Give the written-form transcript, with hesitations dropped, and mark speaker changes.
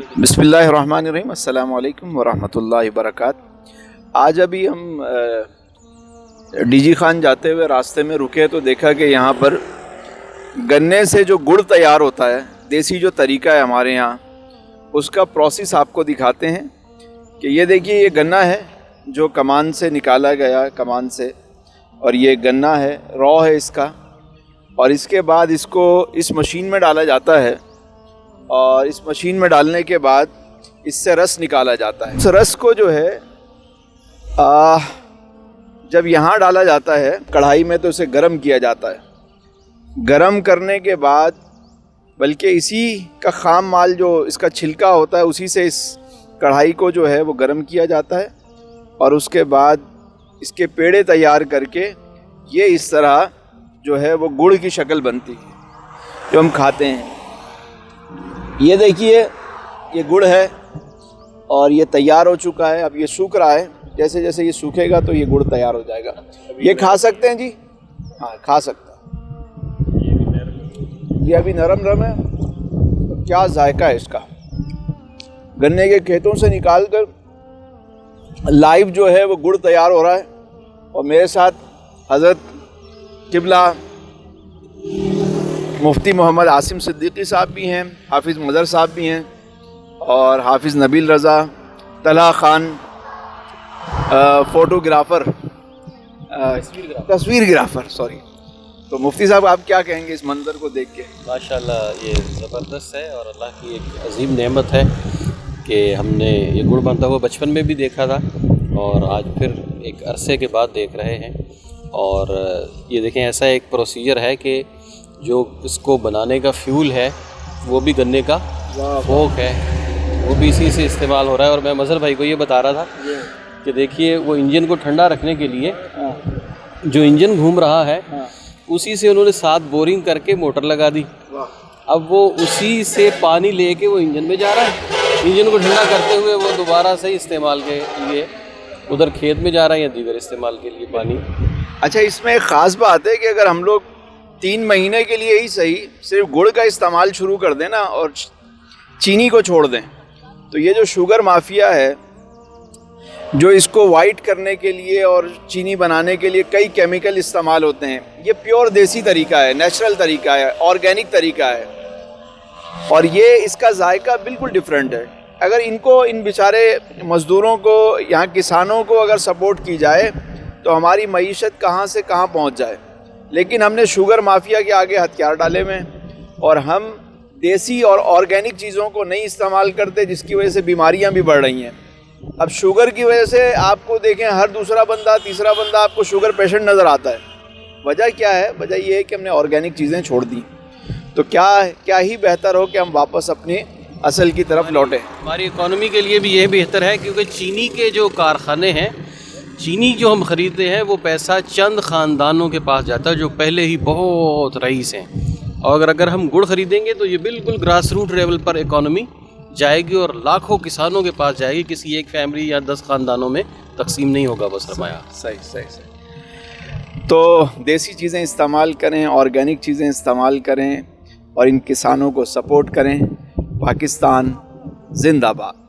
Speaker 1: बिस्मिल्लाहिर्रहमानिर्रहीम। अस्सलाम वालेकुम वरहमतुल्लाहि वबरकातुहू। आज अभी हम डीजी खान जाते हुए रास्ते में रुके तो देखा कि यहाँ पर गन्ने से जो गुड़ तैयार होता है, देसी जो तरीका है हमारे यहाँ, उसका प्रोसेस आपको दिखाते हैं। कि ये देखिए, ये गन्ना है जो कमान से निकाला गया, कमान से, और ये गन्ना है, रॉ है इसका, और इसके बाद इसको इस मशीन में डाला जाता है, और इस मशीन में डालने के बाद इससे रस निकाला जाता है। इस रस को जो है जब यहाँ डाला जाता है कढ़ाई में तो इसे गर्म किया जाता है। गर्म करने के बाद बल्कि इसी का खाम माल जो इसका छिलका होता है उसी से इस कढ़ाई को जो है वो गर्म किया जाता है, और उसके बाद इसके पेड़े तैयार करके ये इस तरह जो है वो गुड़ की शक्ल बनती है जो हम खाते हैं। ये देखिए, ये गुड़ है और ये तैयार हो चुका है। अब ये सूख रहा है, जैसे जैसे ये सूखेगा तो ये गुड़ तैयार हो जाएगा। ये खा सकते हैं जी, हाँ खा सकते हैं। ये अभी नरम नरम है, तो क्या जायका है इसका। गन्ने के खेतों से निकाल कर लाइव जो है वो गुड़ तैयार हो रहा है। और मेरे साथ हज़रत किबला मुफ्ती मोहम्मद आसिम सिद्दीकी साहब भी हैं, हाफिज़ मज़हर साहब भी हैं, और हाफिज़ नबील रज़ा, तलहा ख़ान फ़ोटोग्राफ़र, तस्वीरग्राफ़र, सॉरी। तो मुफ्ती साहब, आप क्या कहेंगे इस मंज़र को देख के?
Speaker 2: माशाल्लाह, ये ज़बरदस्त है और अल्लाह की एक अजीम नेमत है कि हमने ये गुड़ बनता हुआ बचपन में भी देखा था और आज फिर एक अरसे के बाद देख रहे हैं। और ये देखें, ऐसा एक प्रोसीजर है कि जो इसको बनाने का फ्यूल है वो भी गन्ने का फोक है, वो भी इसी से इस्तेमाल हो रहा है। और मैं मज़हर भाई को ये बता रहा था कि देखिए, वो इंजन को ठंडा रखने के लिए जो इंजन घूम रहा है उसी से उन्होंने 7 बोरिंग करके मोटर लगा दी। अब वो उसी से पानी लेके वो इंजन में जा रहा है। इंजन को ठंडा करते हुए वो दोबारा से इस्तेमाल के लिए उधर खेत में जा रहा है या दीगर इस्तेमाल के लिए पानी।
Speaker 1: अच्छा, इसमें एक ख़ास बात है कि अगर हम लोग 3 महीने के लिए ही सही सिर्फ गुड़ का इस्तेमाल शुरू कर दें ना और चीनी को छोड़ दें, तो ये जो शुगर माफिया है जो इसको वाइट करने के लिए और चीनी बनाने के लिए कई केमिकल इस्तेमाल होते हैं, ये प्योर देसी तरीका है, नेचुरल तरीका है, ऑर्गेनिक तरीका है, और ये इसका जायका बिल्कुल डिफरेंट है। अगर इनको, इन बेचारे मज़दूरों को, यहाँ किसानों को अगर सपोर्ट की जाए तो हमारी मईशत कहाँ से कहाँ पहुँच जाए। लेकिन हमने शुगर माफिया के आगे हथियार डाले हुए हैं और हम देसी और ऑर्गेनिक चीज़ों को नहीं इस्तेमाल करते, जिसकी वजह से बीमारियां भी बढ़ रही हैं। अब शुगर की वजह से आपको देखें, हर दूसरा बंदा, तीसरा बंदा आपको शुगर पेशेंट नज़र आता है। वजह क्या है? वजह ये है कि हमने ऑर्गेनिक चीज़ें छोड़ दी। तो क्या ही बेहतर हो कि हम वापस अपने असल की तरफ लौटें।
Speaker 2: हमारी इकॉनमी के लिए भी ये बेहतर है, क्योंकि चीनी के जो कारखाने हैं, चीनी जो हम ख़रीदते हैं वो पैसा चंद ख़ानदानों के पास जाता है जो पहले ही बहुत रईस हैं। और अगर हम गुड़ ख़रीदेंगे तो ये बिल्कुल ग्रास रूट लेवल पर इकॉनमी जाएगी और लाखों किसानों के पास जाएगी। किसी एक फैमिली या 10 ख़ानदानों में तकसीम नहीं होगा वो सरमाया।
Speaker 1: सही। तो देसी चीज़ें इस्तेमाल करें, ऑर्गेनिक चीज़ें इस्तेमाल करें और इन किसानों को सपोर्ट करें। पाकिस्तान जिंदाबाद।